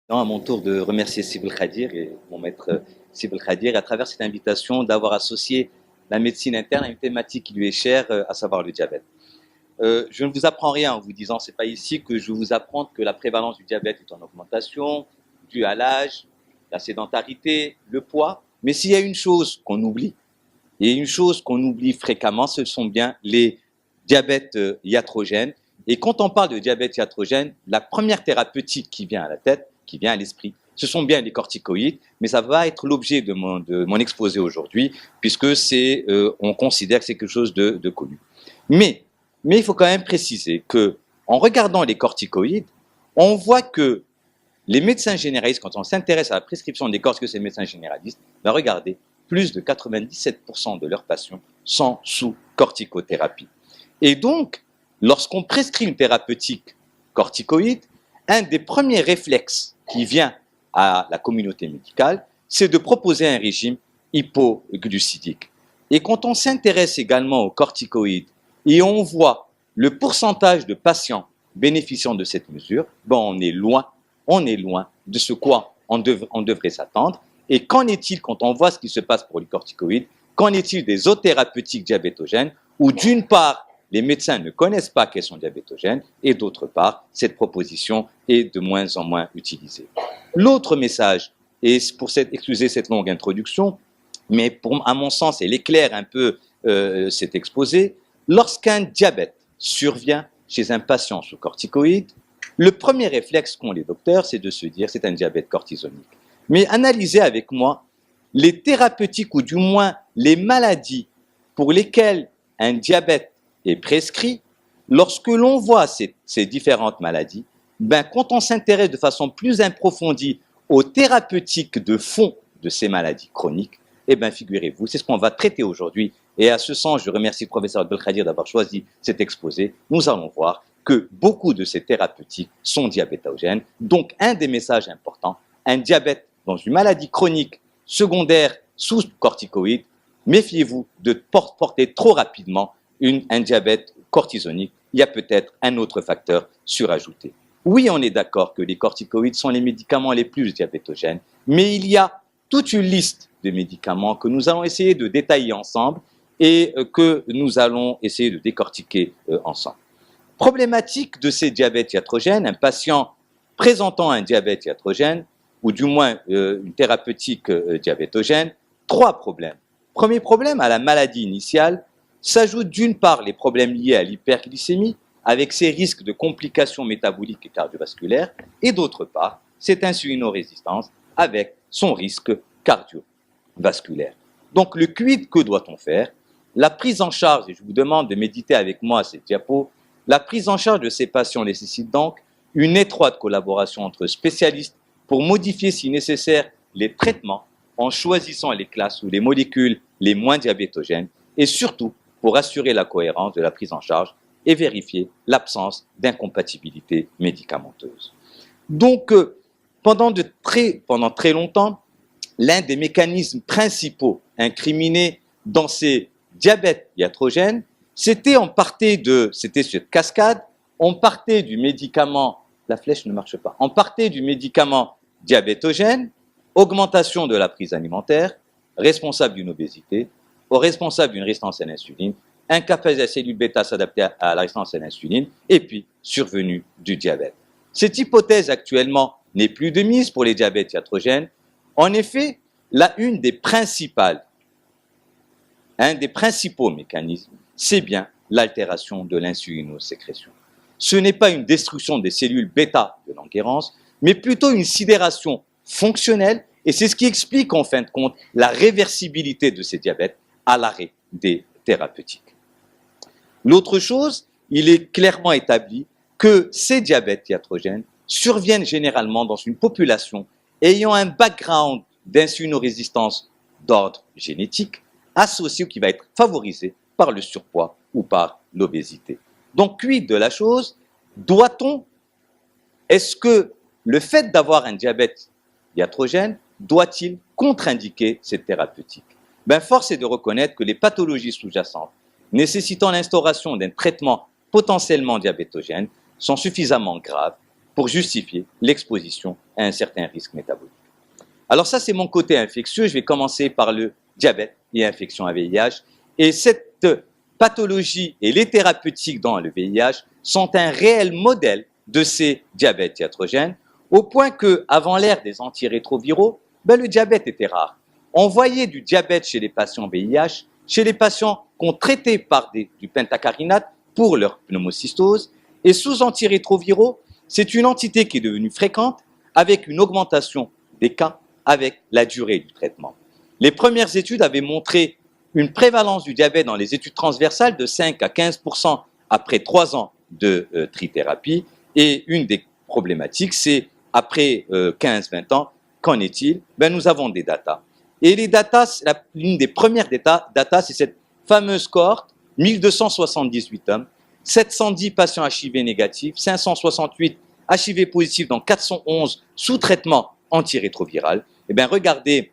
À mon tour de remercier Sibel Khadir et mon maître Sibel Khadir à travers cette invitation d'avoir associé la médecine interne à une thématique qui lui est chère, à savoir le diabète. Je ne vous apprends rien en vous disant, c'est pas ici que je vous apprends que la prévalence du diabète est en augmentation, due à l'âge, la sédentarité, le poids. Mais s'il y a une chose qu'on oublie, et une chose qu'on oublie fréquemment, ce sont bien les diabètes iatrogènes. Et quand on parle de diabète iatrogène, la première thérapeutique qui vient à la tête, qui vient à l'esprit, ce sont bien les corticoïdes, mais ça va être l'objet de mon exposé aujourd'hui, puisque on considère que c'est quelque chose de connu. Mais il faut quand même préciser que, en regardant les corticoïdes, on voit que les médecins généralistes, quand on s'intéresse à la prescription des corticoïdes, ces médecins généralistes, ben regardez, plus de 97% de leurs patients sont sous corticothérapie. Et donc, lorsqu'on prescrit une thérapeutique corticoïde, un des premiers réflexes qui vient à la communauté médicale, c'est de proposer un régime hypoglucidique. Et quand on s'intéresse également aux corticoïdes et on voit le pourcentage de patients bénéficiant de cette mesure, ben on est loin de ce quoi on devrait s'attendre. Et qu'en est-il quand on voit ce qui se passe pour les corticoïdes? Qu'en est-il des autres thérapeutiques diabétogènes où d'une part, les médecins ne connaissent pas qu'elles sont diabétogènes et d'autre part, cette proposition est de moins en moins utilisée. L'autre message, et pour excuser cette longue introduction, mais à mon sens, elle éclaire un peu cet exposé, lorsqu'un diabète survient chez un patient sous corticoïdes, le premier réflexe qu'ont les docteurs, c'est de se dire c'est un diabète cortisonique. Mais analysez avec moi les thérapeutiques ou du moins les maladies pour lesquelles un diabète est prescrit. Lorsque l'on voit ces différentes maladies, ben, quand on s'intéresse de façon plus approfondie aux thérapeutiques de fond de ces maladies chroniques, eh bien, figurez-vous, c'est ce qu'on va traiter aujourd'hui. Et à ce sens, je remercie le professeur Abdelkadir d'avoir choisi cet exposé. Nous allons voir que beaucoup de ces thérapeutiques sont diabétogènes. Donc, un des messages importants, un diabète dans une maladie chronique secondaire sous corticoïdes, méfiez-vous de porter trop rapidement un diabète cortisonique. Il y a peut-être un autre facteur surajouté. Oui, on est d'accord que les corticoïdes sont les médicaments les plus diabétogènes, mais il y a toute une liste de médicaments que nous allons essayer de détailler ensemble et que nous allons essayer de décortiquer ensemble. Problématique de ces diabètes iatrogènes, un patient présentant un diabète iatrogène, ou du moins une thérapeutique diabétogène, trois problèmes. Premier problème, à la maladie initiale, s'ajoutent d'une part les problèmes liés à l'hyperglycémie, avec ses risques de complications métaboliques et cardiovasculaires, et d'autre part, cette insulinorésistance avec son risque cardiovasculaire. Donc le quid, que doit-on faire? La prise en charge, et je vous demande de méditer avec moi cette diapo, la prise en charge de ces patients nécessite donc une étroite collaboration entre spécialistes pour modifier si nécessaire les traitements en choisissant les classes ou les molécules les moins diabétogènes et surtout pour assurer la cohérence de la prise en charge et vérifier l'absence d'incompatibilité médicamenteuse. Donc, pendant très longtemps, l'un des mécanismes principaux incriminés dans ces diabètes iatrogènes, c'était cette cascade, on partait du médicament, la flèche ne marche pas, on partait du médicament diabétogène, augmentation de la prise alimentaire, responsable d'une obésité, responsable d'une résistance à l'insuline, incapacité des cellules bêta à s'adapter à la résistance à l'insuline, et puis survenue du diabète. Cette hypothèse actuellement n'est plus de mise pour les diabètes iatrogènes. En effet, un des principaux mécanismes, c'est bien l'altération de l'insulinosécrétion. Ce n'est pas une destruction des cellules bêta de l'enguerrance, mais plutôt une sidération fonctionnelle, et c'est ce qui explique en fin de compte la réversibilité de ces diabètes à l'arrêt des thérapeutiques. L'autre chose, il est clairement établi que ces diabètes iatrogènes surviennent généralement dans une population ayant un background d'insulinorésistance d'ordre génétique associé ou qui va être favorisé par le surpoids ou par l'obésité. Donc, quid de la chose? Est-ce que le fait d'avoir un diabète iatrogène doit-il contre-indiquer cette thérapeutique? Force est de reconnaître que les pathologies sous-jacentes nécessitant l'instauration d'un traitement potentiellement diabétogène sont suffisamment graves pour justifier l'exposition à un certain risque métabolique. Alors ça, c'est mon côté infectieux. Je vais commencer par le diabète et infection à VIH. Et cette pathologie et les thérapeutiques dans le VIH sont un réel modèle de ces diabètes iatrogènes, au point que, avant l'ère des antirétroviraux, le diabète était rare. On voyait du diabète chez les patients VIH, chez les patients qu'on traitait par du pentacarinate pour leur pneumocystose. Et sous antirétroviraux, c'est une entité qui est devenue fréquente avec une augmentation des cas avec la durée du traitement. Les premières études avaient montré une prévalence du diabète dans les études transversales de 5 à 15% après 3 ans de trithérapie. Et une des problématiques, c'est après 15-20 ans, qu'en est-il? Nous avons des datas. Et les datas, l'une des premières datas, c'est cette fameuse cohorte, 1278 hommes, 710 patients HIV négatifs, 568 HIV positifs, dans 411 sous traitement antirétroviral. Regardez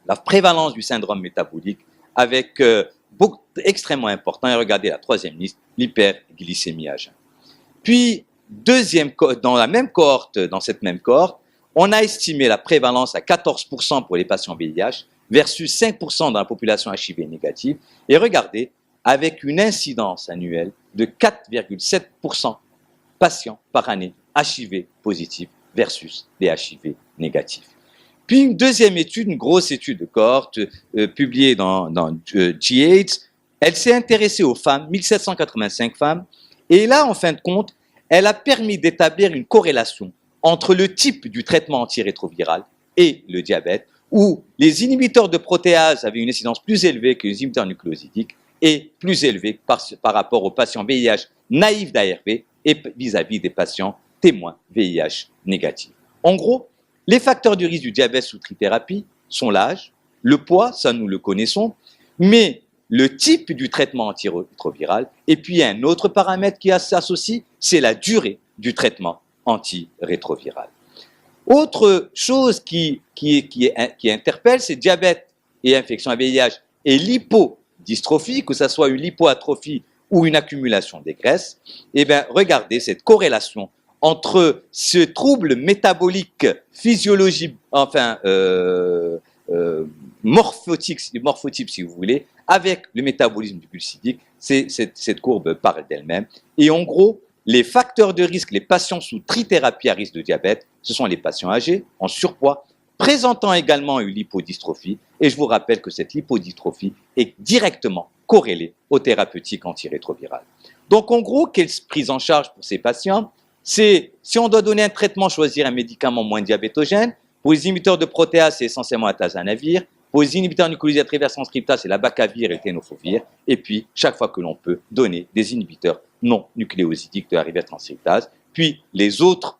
la prévalence du syndrome métabolique avec extrêmement important. Et regardez la troisième liste, l'hyperglycémie à jeun. Puis, dans cette même cohorte, on a estimé la prévalence à 14% pour les patients VIH versus 5% dans la population HIV négative. Et regardez, avec une incidence annuelle de 4,7% patients par année HIV positifs versus les HIV négatifs. Puis une deuxième étude, une grosse étude de cohorte publiée dans G8, elle s'est intéressée aux femmes, 1785 femmes, et là, en fin de compte, elle a permis d'établir une corrélation entre le type du traitement antirétroviral et le diabète, où les inhibiteurs de protéase avaient une incidence plus élevée que les inhibiteurs nucléosidiques et plus élevée par rapport aux patients VIH naïfs d'ARV et vis-à-vis des patients témoins VIH négatifs. En gros, les facteurs de risque du diabète sous trithérapie sont l'âge, le poids, ça nous le connaissons, mais le type du traitement antirétroviral, et puis un autre paramètre qui s'associe, c'est la durée du traitement antirétroviral. Autre chose qui interpelle, c'est diabète et infection à VIH et lipodystrophie, que ce soit une lipoatrophie ou une accumulation des graisses. Regardez cette corrélation entre ce trouble métabolique, physiologique, morphotype si vous voulez, avec le métabolisme du glucidique. Cette courbe parle d'elle-même. Et en gros, les facteurs de risque, les patients sous trithérapie à risque de diabète, ce sont les patients âgés, en surpoids, présentant également une lipodystrophie. Et je vous rappelle que cette lipodystrophie est directement corrélée aux thérapeutiques antirétrovirales. Donc en gros, quelle prise en charge pour ces patients? C'est, si on doit donner un traitement, choisir un médicament moins diabétogène. Pour les inhibiteurs de protéase, c'est essentiellement la tazanavir. Pour les inhibiteurs nucléosides reverse transcriptase, c'est la bacavir et le tenofovir. Et puis, chaque fois que l'on peut, donner des inhibiteurs non nucléosidiques de la reverse transcriptase. Puis, les autres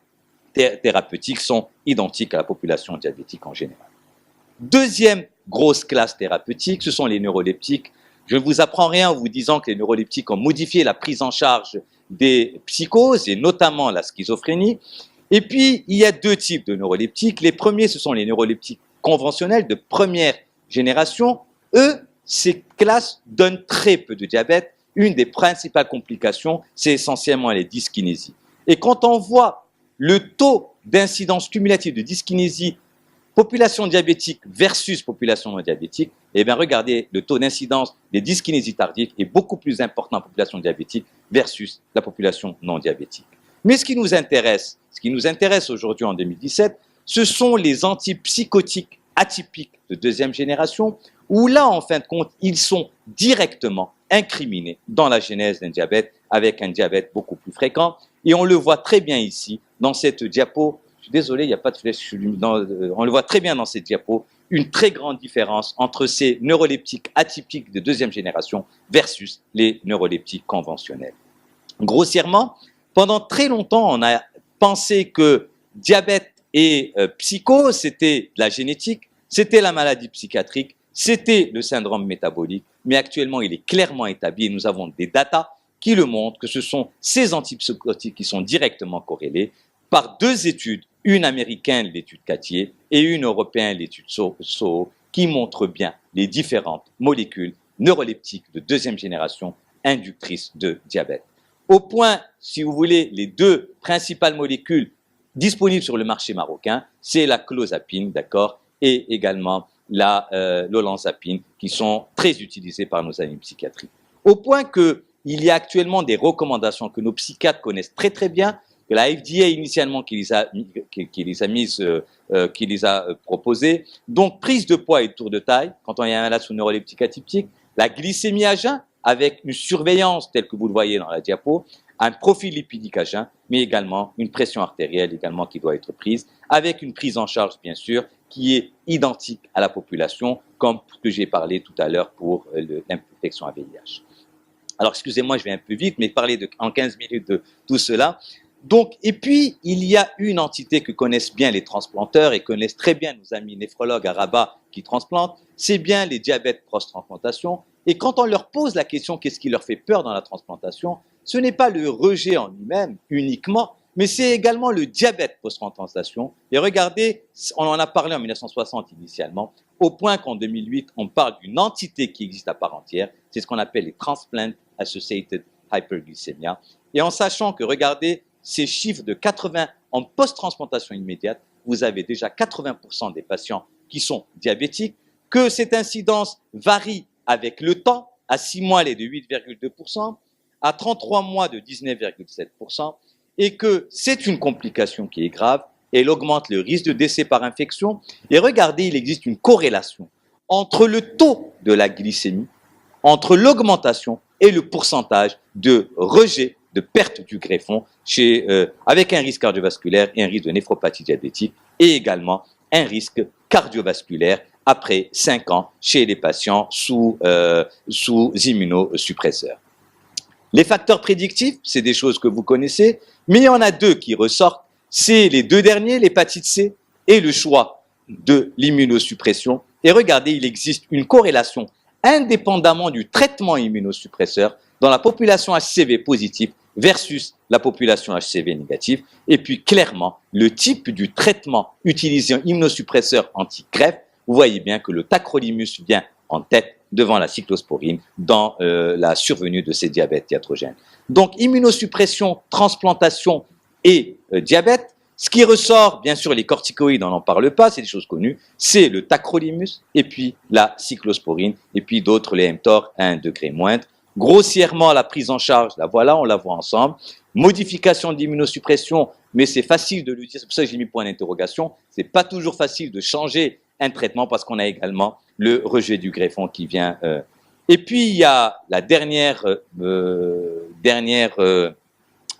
thérapeutiques sont identiques à la population diabétique en général. Deuxième grosse classe thérapeutique, ce sont les neuroleptiques. Je ne vous apprends rien en vous disant que les neuroleptiques ont modifié la prise en charge des psychoses et notamment la schizophrénie. Et puis, il y a deux types de neuroleptiques. Les premiers, ce sont les neuroleptiques conventionnels de première génération. Eux, ces classes donnent très peu de diabète. Une des principales complications, c'est essentiellement les dyskinésies. Et quand on voit le taux d'incidence cumulative de dyskinésie population diabétique versus population non diabétique, regardez, le taux d'incidence des dyskinésies tardives est beaucoup plus important en population diabétique versus la population non diabétique. Mais ce qui nous intéresse aujourd'hui en 2017, ce sont les antipsychotiques atypiques de deuxième génération, où là, en fin de compte, ils sont directement incriminés dans la genèse d'un diabète, avec un diabète beaucoup plus fréquent. Et on le voit très bien ici, dans cette diapo. Je suis désolé, il n'y a pas de flèche. On le voit très bien dans cette diapo, une très grande différence entre ces neuroleptiques atypiques de deuxième génération versus les neuroleptiques conventionnels. Grossièrement, pendant très longtemps, on a pensé que diabète et psychose, c'était la génétique, c'était la maladie psychiatrique, c'était le syndrome métabolique, mais actuellement, il est clairement établi et nous avons des datas qui le montrent que ce sont ces antipsychotiques qui sont directement corrélés par deux études, une américaine, l'étude Cattier, et une européenne, l'étude Soho, qui montrent bien les différentes molécules neuroleptiques de deuxième génération inductrices de diabète. Au point, si vous voulez, les deux principales molécules disponible sur le marché marocain, c'est la clozapine, d'accord, et également l'olanzapine, qui sont très utilisés par nos amis psychiatriques. Au point qu'il y a actuellement des recommandations que nos psychiatres connaissent très très bien, que la FDA initialement qui les a proposées. Donc prise de poids et tour de taille, quand on est un malade sous neuroleptique atypique, la glycémie à jeun avec une surveillance telle que vous le voyez dans la diapo, un profil lipidique à jeun, mais également une pression artérielle également qui doit être prise, avec une prise en charge bien sûr qui est identique à la population, comme ce que j'ai parlé tout à l'heure pour l'infection à VIH. Alors excusez-moi, je vais un peu vite, mais parler en 15 minutes de tout cela. Donc, et puis, il y a une entité que connaissent bien les transplanteurs et connaissent très bien nos amis néphrologues à Rabat qui transplantent, c'est bien les diabètes post-transplantation. Et quand on leur pose la question qu'est-ce qui leur fait peur dans la transplantation, ce n'est pas le rejet en lui-même uniquement, mais c'est également le diabète post-transplantation. Et regardez, on en a parlé en 1960 initialement, au point qu'en 2008, on parle d'une entité qui existe à part entière, c'est ce qu'on appelle les Transplant Associated Hyperglycemia. Et en sachant que, regardez, ces chiffres de 80 en post-transplantation immédiate, vous avez déjà 80% des patients qui sont diabétiques, que cette incidence varie avec le temps, à 6 mois elle est de 8,2%, à 33 mois de 19,7%, et que c'est une complication qui est grave, elle augmente le risque de décès par infection. Et regardez, il existe une corrélation entre le taux de la glycémie, entre l'augmentation et le pourcentage de rejet, de perte du greffon, avec un risque cardiovasculaire et un risque de néphropathie diabétique, et également un risque cardiovasculaire après 5 ans chez les patients sous immunosuppresseurs. Les facteurs prédictifs, c'est des choses que vous connaissez, mais il y en a deux qui ressortent. C'est les deux derniers, l'hépatite C et le choix de l'immunosuppression. Et regardez, il existe une corrélation indépendamment du traitement immunosuppresseur dans la population HCV positive versus la population HCV négative. Et puis clairement, le type du traitement utilisé en immunosuppresseur anti-greffe, vous voyez bien que le tacrolimus vient en tête devant la cyclosporine dans la survenue de ces diabètes iatrogènes. Donc immunosuppression, transplantation et diabète. Ce qui ressort, bien sûr, les corticoïdes, on n'en parle pas, c'est des choses connues, c'est le tacrolimus et puis la cyclosporine et puis d'autres, les mTOR à un degré moindre. Grossièrement, la prise en charge, la voilà, on la voit ensemble. Modification d'immunosuppression, mais c'est facile de le dire, c'est pour ça que j'ai mis point d'interrogation. C'est pas toujours facile de changer un traitement parce qu'on a également le rejet du greffon qui vient. Et puis, il y a la dernière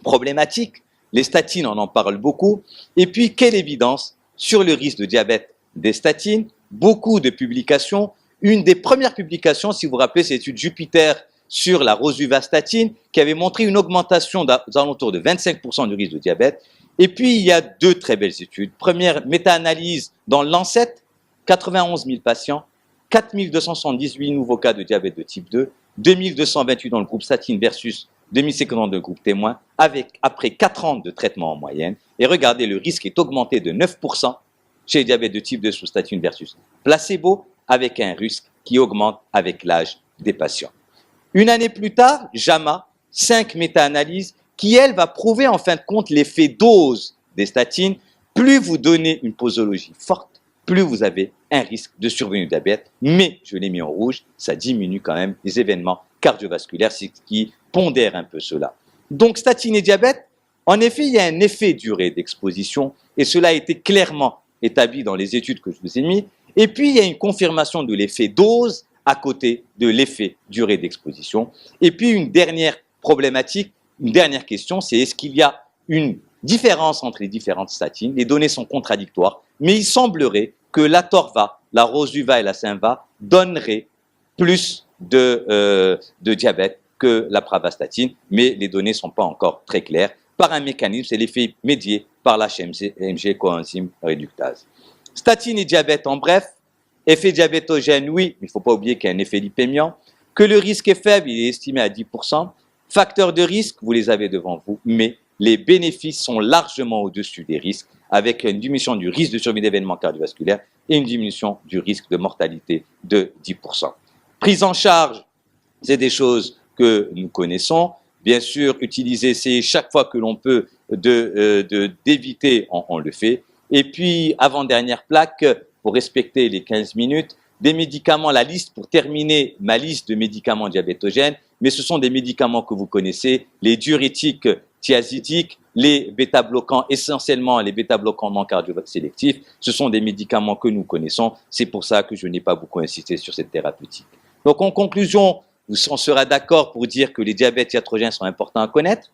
problématique. Les statines, on en parle beaucoup. Et puis, quelle évidence sur le risque de diabète des statines. Beaucoup de publications. Une des premières publications, si vous vous rappelez, c'est l'étude Jupiter sur la rosuvastatine qui avait montré une augmentation aux alentours de 25% du risque de diabète. Et puis, il y a deux très belles études. Première méta-analyse dans Lancet, 91 000 patients, 4 278 nouveaux cas de diabète de type 2, 2 228 dans le groupe statine versus 2050 dans le groupe témoin, après 4 ans de traitement en moyenne. Et regardez, le risque est augmenté de 9% chez les diabètes de type 2 sous statine versus placebo, avec un risque qui augmente avec l'âge des patients. Une année plus tard, JAMA, 5 méta-analyses, qui, elle, va prouver en fin de compte l'effet dose des statines. Plus vous donnez une posologie forte, plus vous avez un risque de survenue de diabète. Mais, je l'ai mis en rouge, ça diminue quand même les événements cardiovasculaires, ce qui pondère un peu cela. Donc, statine et diabète, en effet, il y a un effet durée d'exposition, et cela a été clairement établi dans les études que je vous ai mis. Et puis, il y a une confirmation de l'effet dose à côté de l'effet durée d'exposition. Et puis, une dernière problématique, une dernière question, c'est est-ce qu'il y a une différence entre les différentes statines? Les données sont contradictoires, mais il semblerait que l'Atorva, la Rosuva et la Synva donneraient plus de diabète que la pravastatine, mais les données ne sont pas encore très claires. Par un mécanisme, c'est l'effet médié par l'HMG coenzyme réductase. Statine et diabète en bref, effet diabétogène, oui, mais il ne faut pas oublier qu'il y a un effet lipémiant, que le risque est faible, il est estimé à 10%. Facteurs de risque, vous les avez devant vous, mais les bénéfices sont largement au-dessus des risques, avec une diminution du risque de survie d'événements cardiovasculaires et une diminution du risque de mortalité de 10%. Prise en charge, c'est des choses que nous connaissons. Bien sûr, utiliser, essayer chaque fois que l'on peut d'éviter, on le fait. Et puis, avant-dernière plaque, pour respecter les 15 minutes, des médicaments, la liste, pour terminer ma liste de médicaments diabétogènes, mais ce sont des médicaments que vous connaissez, les diurétiques thiazidiques, les bêta-bloquants, essentiellement les bêta-bloquants non cardiovasculaires sélectifs, ce sont des médicaments que nous connaissons. C'est pour ça que je n'ai pas beaucoup insisté sur cette thérapeutique. Donc, en conclusion, on sera d'accord pour dire que les diabètes iatrogènes sont importants à connaître,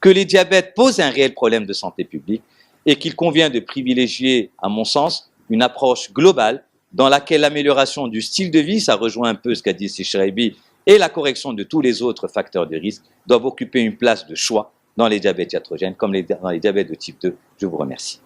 que les diabètes posent un réel problème de santé publique et qu'il convient de privilégier, à mon sens, une approche globale dans laquelle l'amélioration du style de vie, ça rejoint un peu ce qu'a dit Sichreibi, et la correction de tous les autres facteurs de risque doivent occuper une place de choix dans les diabètes iatrogènes comme dans les diabètes de type 2. Je vous remercie.